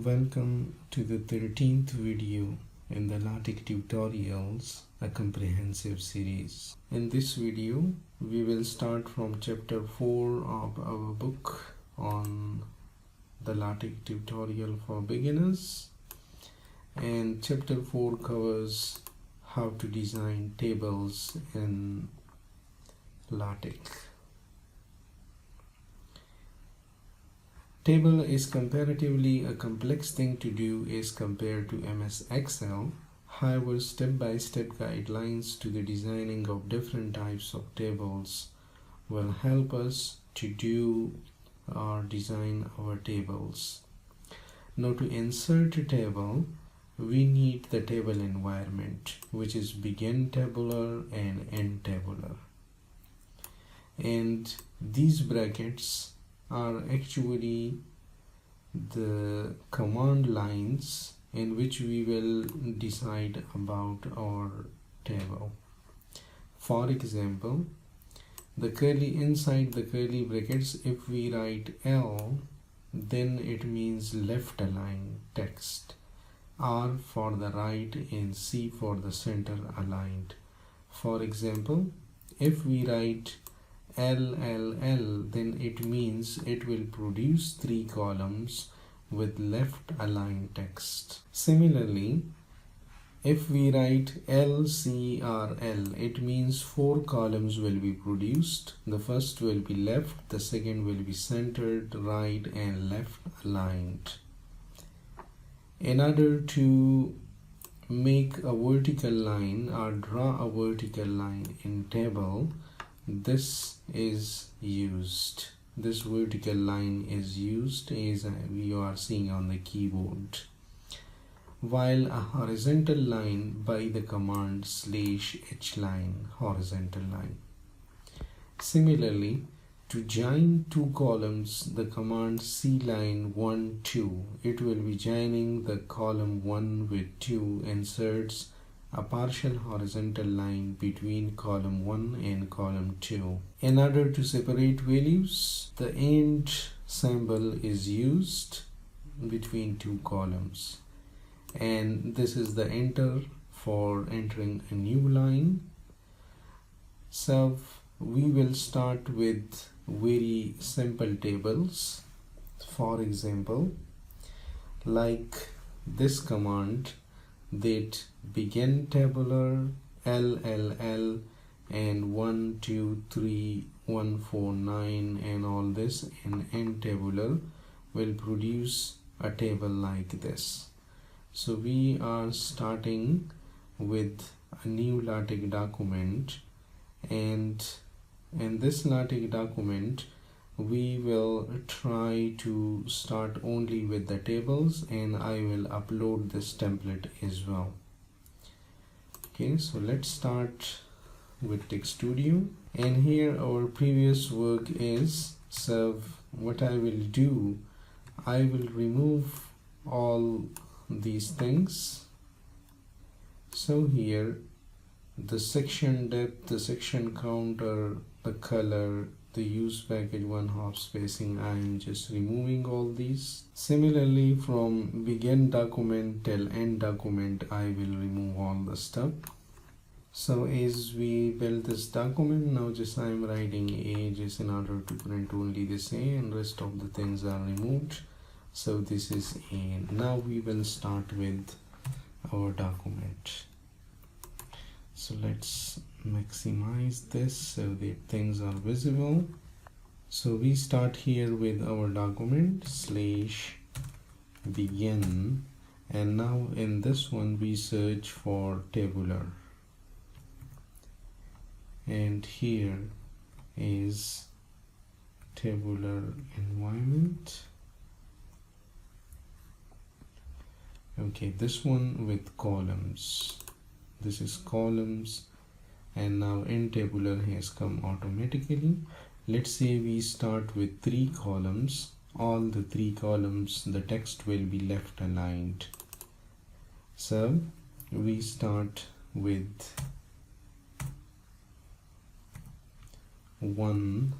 Welcome to the 13th video in the LaTeX tutorials, a comprehensive series. In this video, we will start from chapter 4 of our book on the LaTeX tutorial for beginners. And chapter 4 covers how to design tables in LaTeX. Table is comparatively a complex thing to do as compared to MS Excel. However, step-by-step guidelines to the designing of different types of tables will help us to do or design our tables. Now, to insert a table, we need the table environment, which is begin tabular and end tabular. And these brackets are actually the command lines in which we will decide about our table. For example, inside the curly brackets, if we write L, then it means left align text, R for the right, and C for the center aligned. For example, if we write LLL, then it means it will produce 3 columns with left aligned text. Similarly, if we write LCRL, it means 4 columns will be produced. The first will be left, the second will be centered, right, and left aligned. In order to make a vertical line or draw a vertical line in table, this vertical line is used as you are seeing on the keyboard, while a horizontal line by the command /hline, horizontal line. Similarly, to join 2 columns, the command cline 1 2, it will be joining the column 1 with 2, inserts a partial horizontal line between column 1 and column 2. In order to separate values, the and symbol is used between 2 columns, and this is the enter for entering a new line. So we will start with very simple tables. For example, like this command, that begin tabular LLL and 1 2 3 1 4 9 and all this, and end tabular will produce a table like this. So we are starting with a new LaTeX document, and in this LaTeX document we will try to start only with the tables, and I will upload this template as well. Okay, so let's start with Text Studio, and here our previous work is. So what I will do, I will remove all these things. So here the section depth, the section counter, the color, the use package, 1/2 spacing, I am just removing all these. Similarly, from begin document till end document, I will remove all the stuff. So as we build this document, now just I am writing A just in order to print only this A, and rest of the things are removed. So this is A. Now we will start with our document. So let's maximize this so that things are visible. So we start here with our document /begin, and now in this one we search for tabular, and here is tabular environment. Okay, this one with columns, this is columns, and now end tabular has come automatically. Let's say we start with 3 columns. All the 3 columns, the text will be left aligned. So we start with 1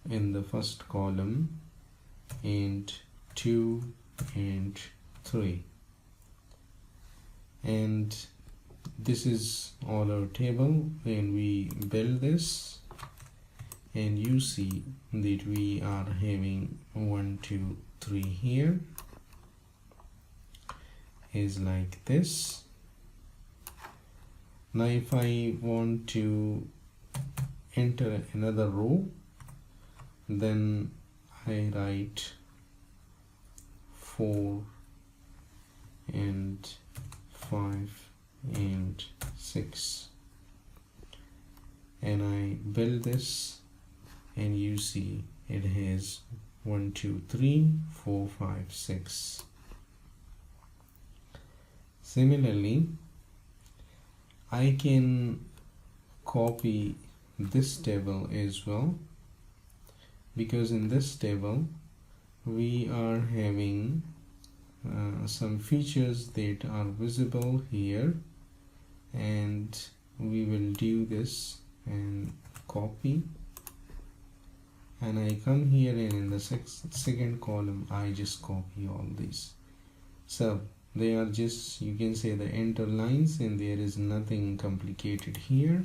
in the first column and 2 and 3. And this is all our table, and we build this, and you see that we are having 1 2 3 here is like this. Now if I want to enter another row, then I write 4 and 5 and 6, and I build this, and you see it has 1 2 3 4 5 6. Similarly, I can copy this table as well, because in this table we are having some features that are visible here, and we will do this and copy, and I come here, and in the second column I just copy all these. So they are just, you can say, the enter lines, and there is nothing complicated here.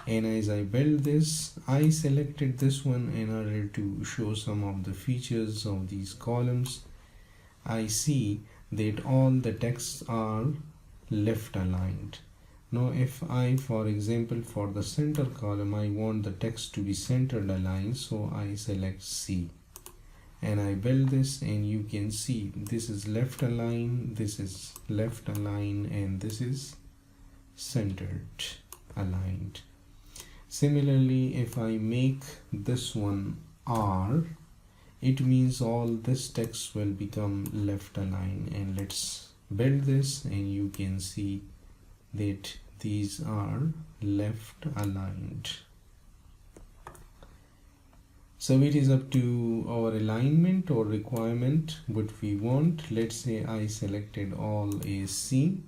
And as I build this, I selected this one in order to show some of the features of these columns. I see that all the texts are left aligned. Now if I, for example, for the center column, I want the text to be centered aligned, so I select C, and I build this, and you can see this is left aligned, this is left aligned, and this is centered aligned. Similarly, if I make this one R, it means all this text will become left aligned. And let's build this, and you can see that these are left aligned. So it is up to our alignment or requirement what we want. Let's say I selected all as C,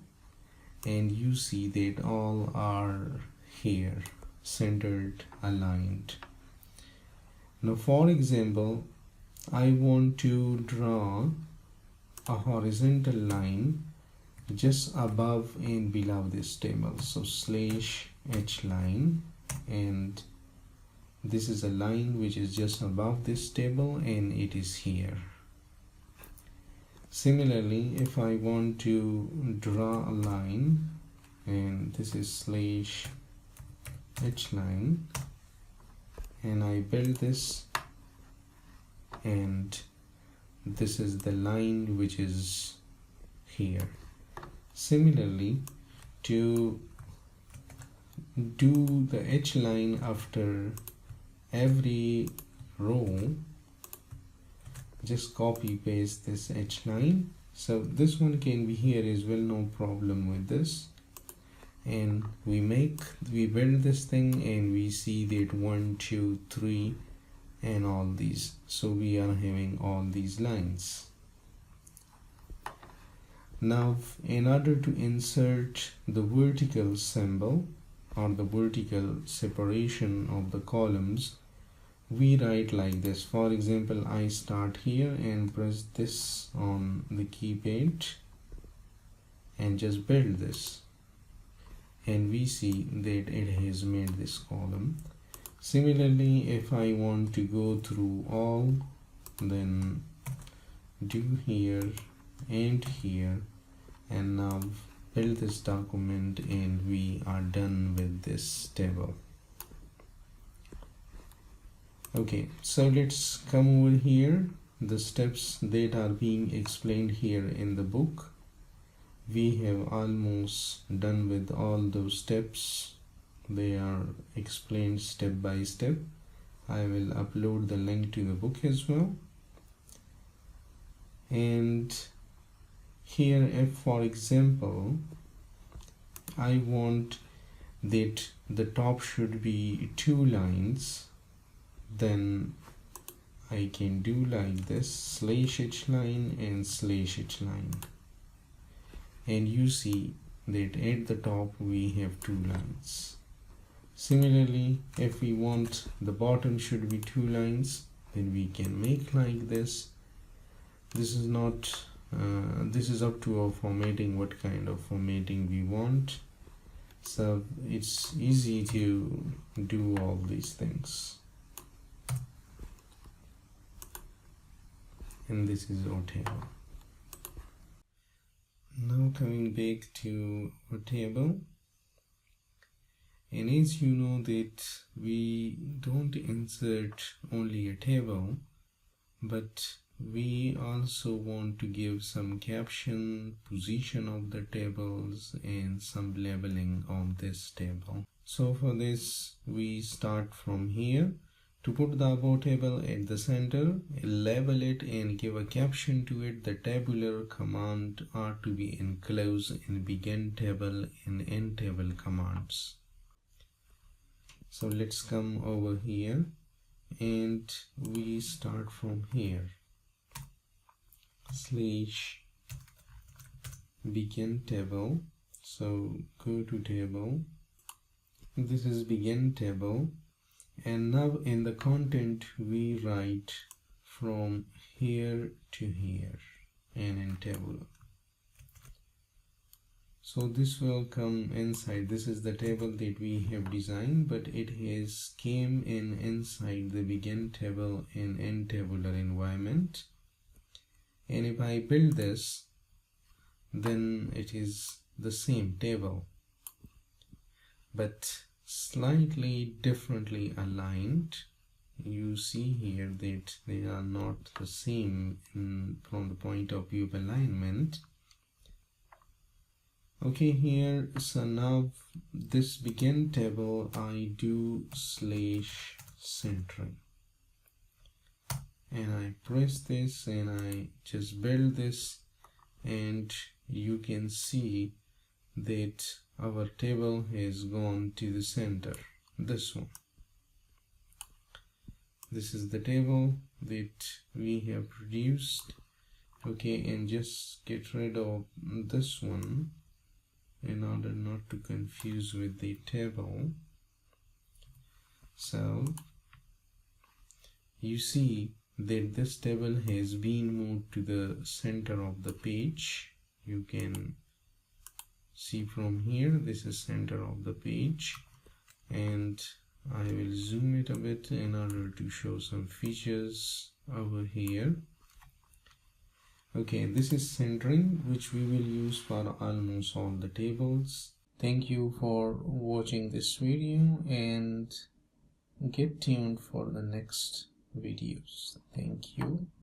and you see that all are here centered aligned. Now for example, I want to draw a horizontal line just above and below this table, so slash H line, and this is a line which is just above this table, and it is here. Similarly, if I want to draw a line, and this is slash H line, and I build this, and this is the line which is here. Similarly, to do the H line after every row, just copy paste this H line. So this one can be here as well, no problem with this. And we build this thing, and we see that 1 2 3 and all these, so we are having all these lines. Now in order to insert the vertical symbol or the vertical separation of the columns, we write like this. For example, I start here and press this on the keypad and just build this, and we see that it has made this column. Similarly, if I want to go through all, then do here and here, and now build this document, and we are done with this table. Okay, so let's come over here, the steps that are being explained here in the book. We have almost done with all those steps. They are explained step by step. I will upload the link to the book as well. And here, if for example I want that the top should be 2 lines, then I can do like this, slash H line and slash H line, and you see that at the top we have 2 lines. Similarly, if we want the bottom should be 2 lines, then we can make like this. This is not This is up to our formatting, what kind of formatting we want. So it's easy to do all these things. And this is our table. Now coming back to our table, and as you know that we don't insert only a table, but we also want to give some caption, position of the tables, and some labeling of this table. So for this we start from here. To put the above table at the center, label it and give a caption to it. The tabular command are to be enclosed in begin table and end table commands. So let's come over here and we start from here. Slash begin table. So go to table. This is begin table. And now in the content we write from here to here and in tabular. So this will come inside. This is the table that we have designed, but it has came in inside the begin table and end tabular environment. And if I build this, then it is the same table, but slightly differently aligned. You see here that they are not the same from the point of view of alignment. Okay, here, so now this begin table I do slash centering, and I press this and I just build this, and you can see that our table has gone to the center. This one, this is the table that we have produced. Okay, and just get rid of this one in order not to confuse with the table. So you see that this table has been moved to the center of the page. You can see from here, this is center of the page, and I will zoom it a bit in order to show some features over here. Okay, this is centering, which we will use for almost all the tables. Thank you for watching this video, and get tuned for the next videos. Thank you.